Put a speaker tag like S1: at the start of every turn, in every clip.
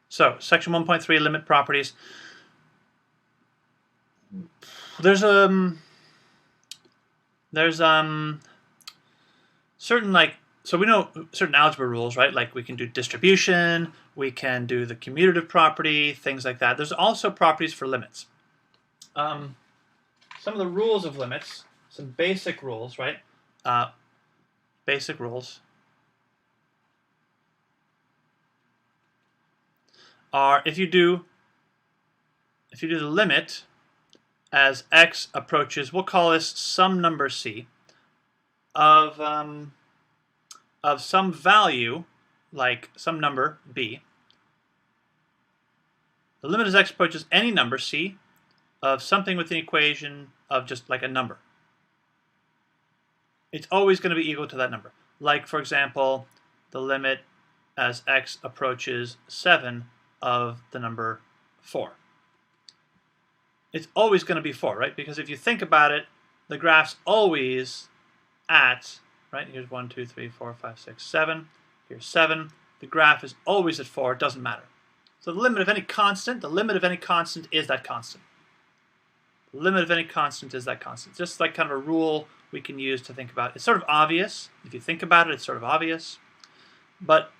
S1: So section 1.3 limit properties. There's certain so we know certain algebra rules, right? Like we can do distribution, we can do the commutative property, things like that. There's also properties for limits. Some of the rules of limits, some basic rules, right? Basic rules are if you do the limit as x approaches, we'll call this some number c of some value, like some number b. The limit as x approaches any number c of something with an equation of just like a number. It's always going to be equal to that number. Like, for example, the limit as x approaches 7 of the number 4. It's always going to be 4, right? Because if you think about it, the graph's always at, right? Here's 1, 2, 3, 4, 5, 6, 7. Here's 7. The graph is always at 4. It doesn't matter. So the limit of any constant is that constant. The limit of any constant is that constant. Just like kind of a rule we can use to think about. It's sort of obvious. If you think about it, it's sort of obvious. But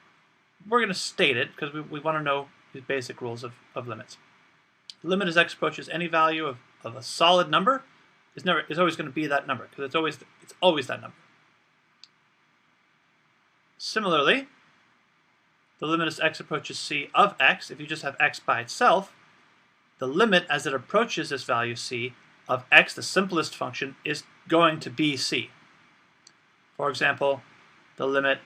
S1: we're going to state it because we want to know these basic rules of limits. The limit as x approaches any value of a solid number is always going to be that number because it's always that number. Similarly, the limit as x approaches c of x, if you just have x by itself, the limit as it approaches this value c of x, the simplest function, is going to be c. For example, the limit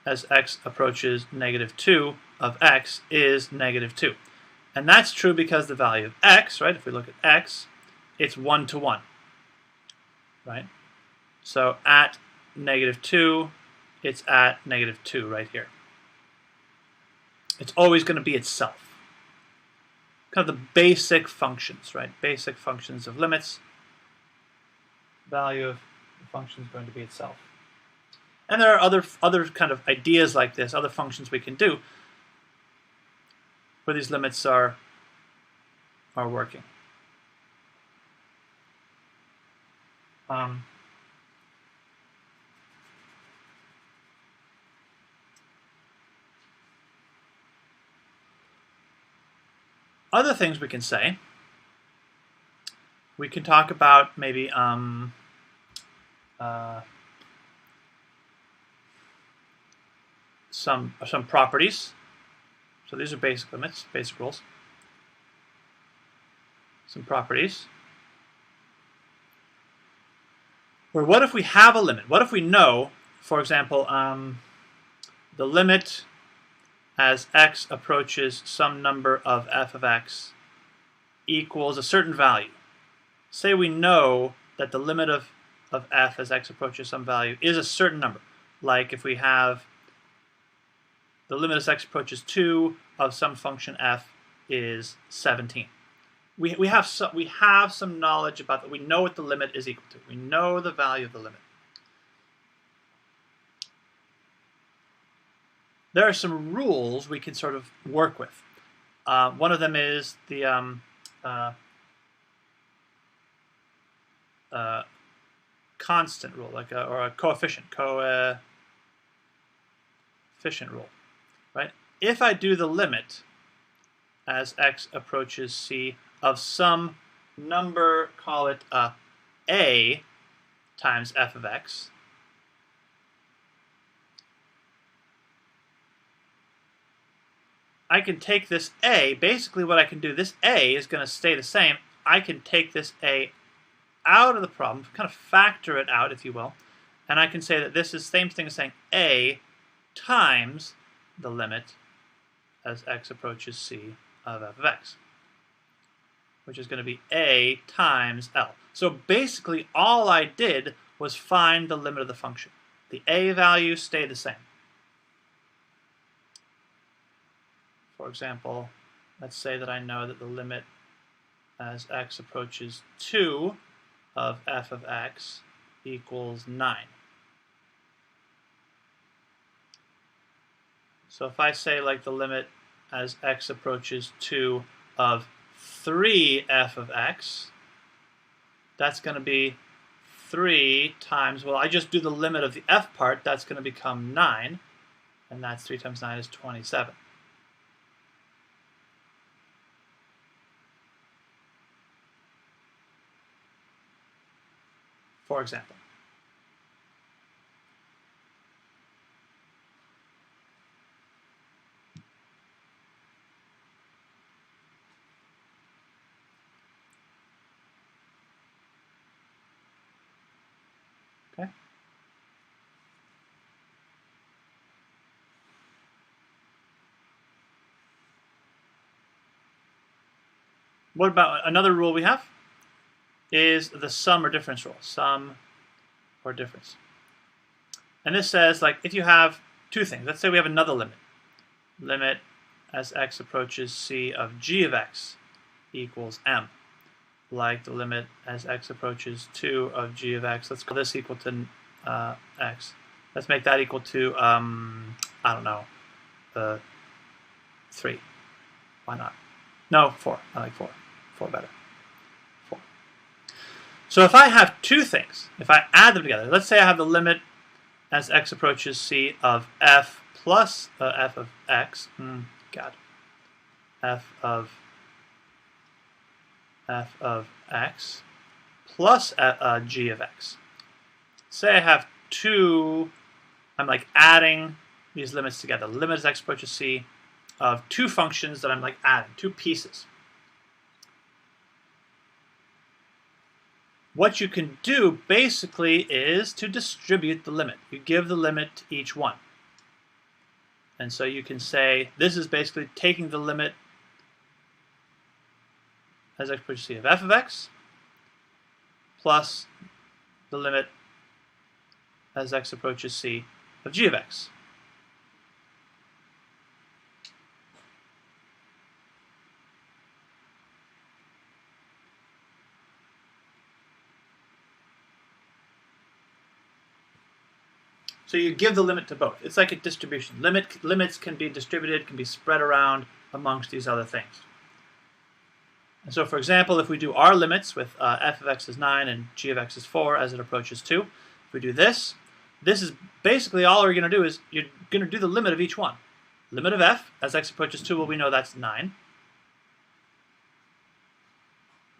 S1: as x approaches -2 of x is -2. And that's true because the value of x, right, if we look at x, it's 1 to 1. Right? So at -2, it's at -2 right here. It's always going to be itself. Kind of the basic functions, right? Basic functions of limits. Value of the function is going to be itself. And there are other kind of ideas like this, other functions we can do where these limits are working. Other things we can say. We can talk about maybe some properties. So these are basic limits, basic rules. Some properties. Or what if we have a limit? What if we know, for example, the limit as x approaches some number of f of x equals a certain value. Say we know that the limit of f as x approaches some value is a certain number. Like if we have the limit as x approaches 2 of some function f is 17. We have some knowledge about that. We know what the limit is equal to. We know the value of the limit. There are some rules we can sort of work with. One of them is the constant rule, or a coefficient rule, right? If I do the limit as x approaches c of some number, call it a times f of x, I can take this a, basically what I can do, this a is going to stay the same. I can take this a out of the problem, kind of factor it out, if you will, and I can say that this is the same thing as saying a times the limit as x approaches c of f of x, which is going to be a times L. So basically all I did was find the limit of the function. The a values stay the same. For example, let's say that I know that the limit as x approaches 2 of f of x equals 9. So if I say like the limit as x approaches 2 of 3f of x. That's going to be 3 times, well, I just do the limit of the f part, that's going to become 9, and that's 3 times 9 is 27. For example. Okay. What about another rule we have is the sum or difference rule. Sum or difference. And this says, like, if you have two things, let's say we have another limit. Limit as x approaches c of g of x equals m. Like the limit as x approaches 2 of g of x. Let's call this equal to x. Let's make that equal to, I don't know, 3. Why not? No, 4. I like 4. 4 better. 4. So if I have two things, if I add them together, let's say I have the limit as x approaches c of f plus f of x. F of x plus g of x. Say I have two, I'm like adding these limits together. The limit as x approaches c of two functions that I'm like adding, two pieces. What you can do basically is to distribute the limit. You give the limit to each one. And so you can say this is basically taking the limit as x approaches c of f of x plus the limit as x approaches c of g of x. So you give the limit to both. It's like a distribution. Limits can be distributed, can be spread around amongst these other things. And so, for example, if we do our limits with f of x is 9 and g of x is 4 as it approaches 2, if we do this, this is basically all we're going to do is you're going to do the limit of each one. Limit of f as x approaches 2, well, we know that's 9.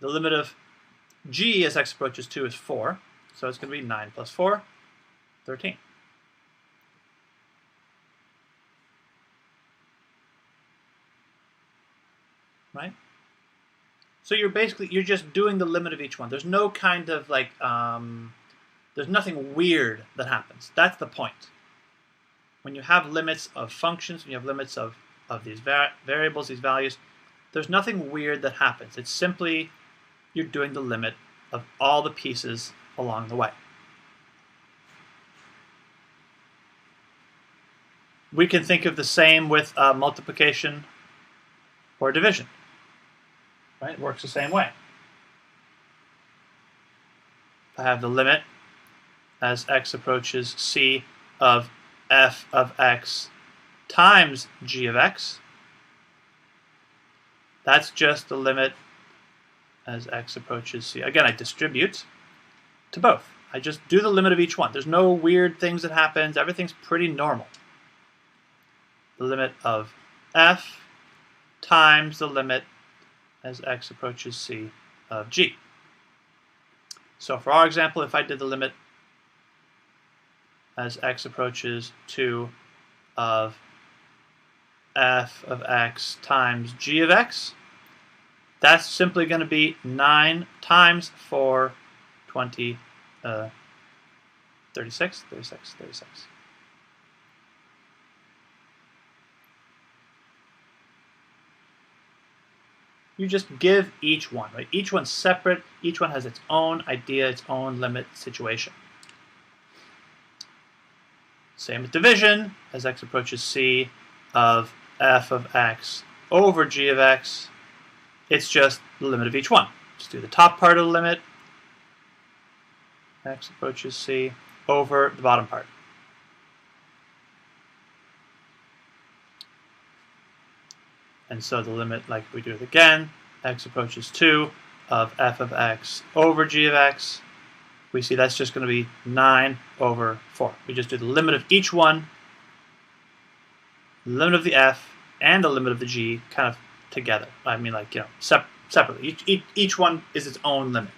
S1: The limit of g as x approaches 2 is 4, so it's going to be 9 plus 4, 13. Right? So you're just doing the limit of each one. There's no kind of like, there's nothing weird that happens. That's the point. When you have limits of functions, when you have limits of these variables, these values, there's nothing weird that happens. It's simply you're doing the limit of all the pieces along the way. We can think of the same with multiplication or division. Right? It works the same way. I have the limit as x approaches c of f of x times g of x. That's just the limit as x approaches c. Again, I distribute to both. I just do the limit of each one. There's no weird things that happens. Everything's pretty normal. The limit of f times the limit as x approaches c of g. So for our example, if I did the limit as x approaches 2 of f of x times g of x, that's simply going to be 9 times 4, 20, 36. You just give each one, right? Each one's separate. Each one has its own idea, its own limit situation. Same with division. As x approaches c of f of x over g of x, it's just the limit of each one. Just do the top part of the limit, x approaches c, over the bottom part. And so the limit, like we do it again, x approaches 2 of f of x over g of x, we see that's just going to be 9 over 4. We just do the limit of each one, limit of the f, and the limit of the g kind of together. I mean, like, separately. Each one is its own limit.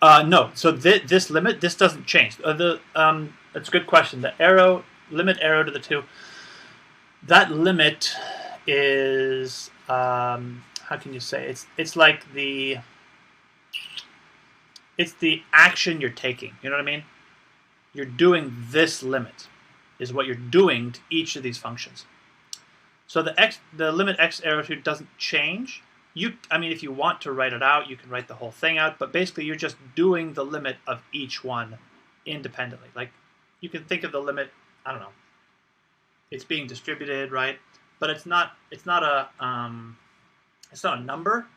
S1: No, so this limit, this doesn't change. That's a good question. The arrow, limit arrow to the 2, that limit is, how can you say, it's like it's the action you're taking. You know what I mean? You're doing this limit is what you're doing to each of these functions. So the limit x arrow 2 doesn't change. I mean, if you want to write it out, you can write the whole thing out, but basically you're just doing the limit of each one independently. Like, you can think of the limit, I don't know, it's being distributed, right? But it's not a number,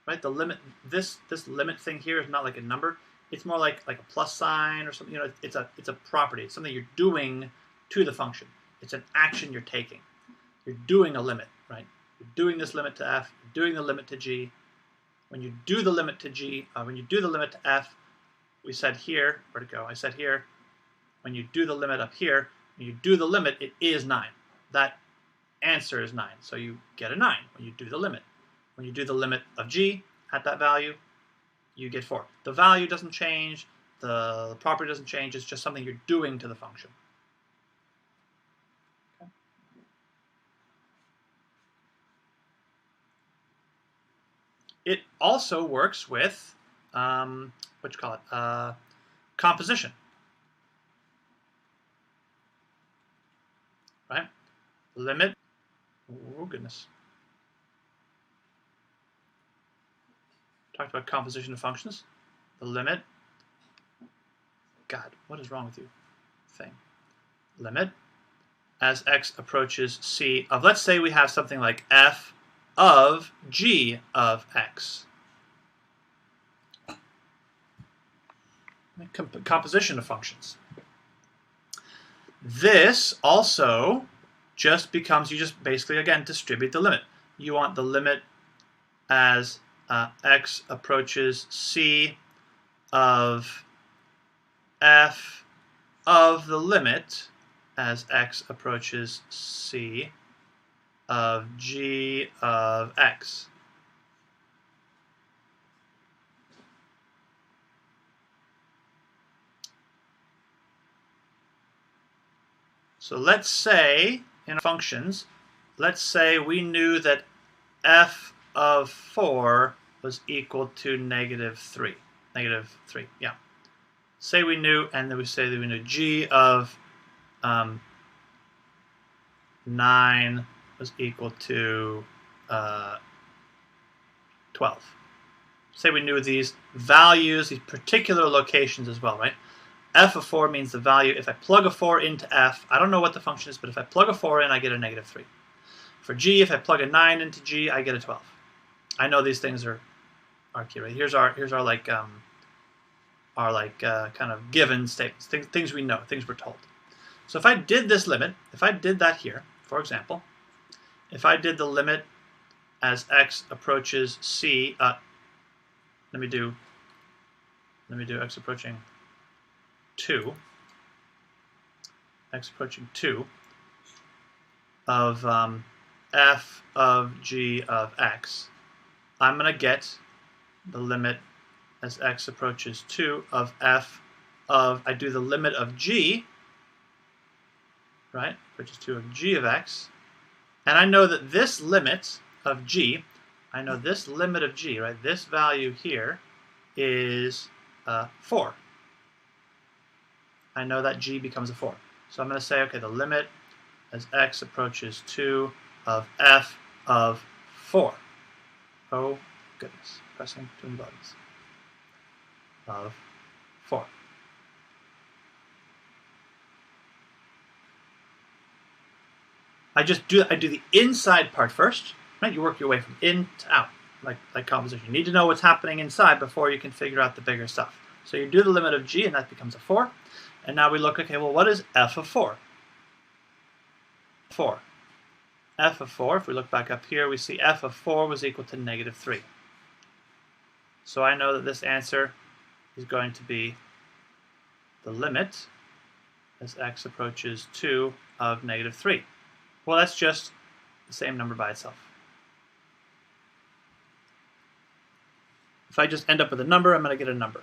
S1: right? The limit, this limit thing here is not like a number. It's more like a plus sign or something. It's a property. It's something you're doing to the function. It's an action you're taking. You're doing a limit, right? You're doing this limit to f. You're doing the limit to g. When you do the limit to g, when you do the limit to f, we said here, where'd it go? I said here, when you do the limit up here, when you do the limit, it is 9. That answer is 9. So you get a 9 when you do the limit. When you do the limit of g at that value, you get 4. The value doesn't change. The property doesn't change. It's just something you're doing to the function. Okay. It also works with, what you call it, composition. Right? Limit. Oh, goodness. Talked about composition of functions. The limit. God, what is wrong with you? Thing. Limit as x approaches c of, let's say we have something like f of g of x. Composition of functions. This also just becomes, you just basically, again, distribute the limit. You want the limit as x approaches c of f of the limit as x approaches c of g of x. So let's say, in functions, let's say we knew that f of 4 was equal to -3. -3, yeah. Say we knew, and then we say that we knew g of 9 was equal to 12. Say we knew these values, these particular locations as well, right? F of 4 means the value, if I plug a 4 into f, I don't know what the function is, but if I plug a 4 in, I get a -3. For g, if I plug a 9 into g, I get a 12. I know these things are key, right? Here's our like kind of given statements, things we know, things we're told. So if I did this limit, if I did that here, for example, if I did the limit as x approaches c, let me do x approaching 2, x approaching 2 of f of g of x, I'm going to get the limit as x approaches 2 of f of, I do the limit of g, right, approaches 2 of g of x, and I know that this limit of g, I know this limit of g, right, this value here is 4. I know that g becomes a 4. So I'm going to say, okay, the limit as x approaches 2 of f of 4. Oh, goodness. Pressing between buttons. Of 4. I do the inside part first, right? You work your way from in to out, like composition. You need to know what's happening inside before you can figure out the bigger stuff. So you do the limit of g, and that becomes a 4. And now we look, okay, well, what is f of 4? 4. F of 4, if we look back up here, we see f of 4 was equal to negative 3. So I know that this answer is going to be the limit as x approaches 2 of negative 3. Well, that's just the same number by itself. If I just end up with a number, I'm going to get a number.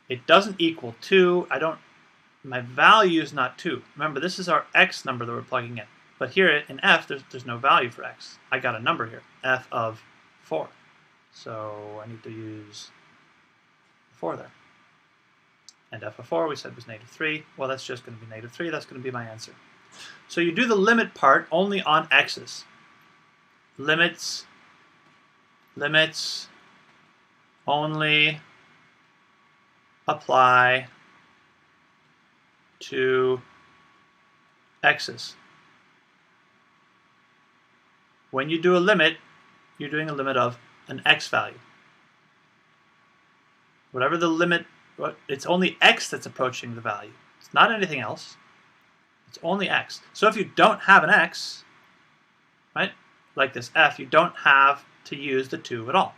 S1: It doesn't equal 2. My value is not 2. Remember, this is our x number that we're plugging in. But here in f, there's no value for x. I got a number here, f of 4. So I need to use 4 there. And f of 4 we said was negative 3. Well, that's just going to be negative 3. That's going to be my answer. So you do the limit part only on x's. Limits only apply to x's. When you do a limit, you're doing a limit of an x value. Whatever the limit, it's only x that's approaching the value. It's not anything else. It's only x. So if you don't have an x, right, like this f, you don't have to use the 2 at all.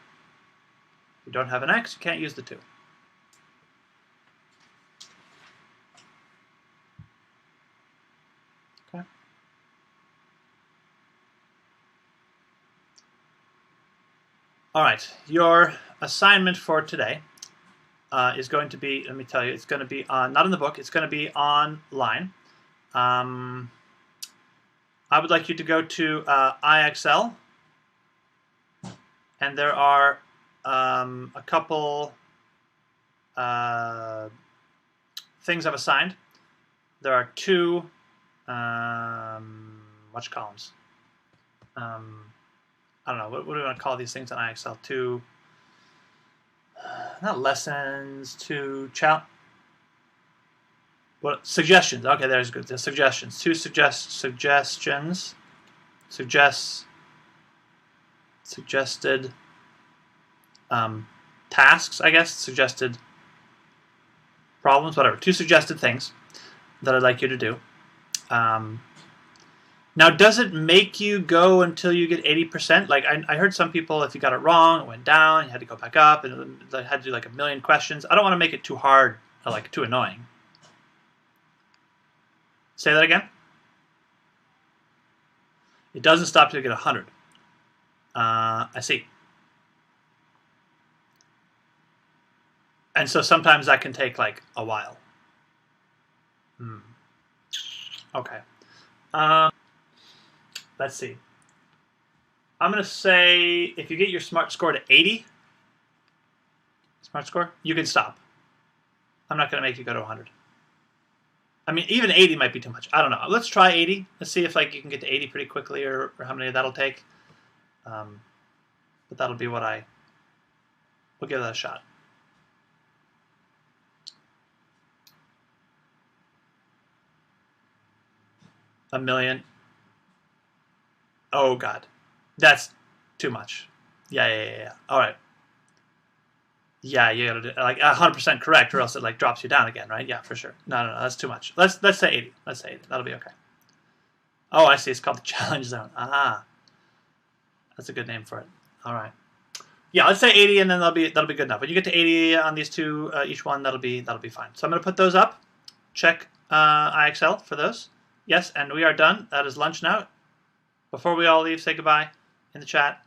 S1: If you don't have an x, you can't use the 2. Okay. All right, your assignment for today is going to be, let me tell you, it's going to be on, not in the book, it's going to be online. I would like you to go to IXL, and there are a couple things I've assigned. There are 2 watch columns. I don't know, what do we want to call these things on IXL? 2, not lessons, 2 what, suggestions. Okay, there's good. The suggestions. 2 suggestions. Suggested tasks, I guess. Suggested problems, whatever. 2 suggested things that I'd like you to do. Now, does it make you go until you get 80%? Like, I heard some people, if you got it wrong, it went down, you had to go back up, and they had to do like a million questions. I don't want to make it too hard or like too annoying. Say that again. It doesn't stop till you get 100. I see. And so sometimes that can take like a while. Okay. Let's see. I'm going to say if you get your SMART score to 80, SMART score, you can stop. I'm not going to make you go to 100. I mean, even 80 might be too much. I don't know. Let's try 80. Let's see if like you can get to 80 pretty quickly, or how many that'll take. But that'll be what we'll give that a shot. A million. Oh God, that's too much. Yeah. All right. Yeah, you gotta do like 100% correct, or else it like drops you down again, right? Yeah, for sure. No, that's too much. Let's say 80. Let's say 80. That'll be okay. Oh, I see. It's called the challenge zone. Ah, that's a good name for it. All right. Yeah, let's say 80, and then that'll be good enough. When you get to 80 on these 2, each one, that'll be fine. So I'm gonna put those up. Check IXL for those. Yes, and we are done. That is lunch now. Before we all leave, say goodbye in the chat.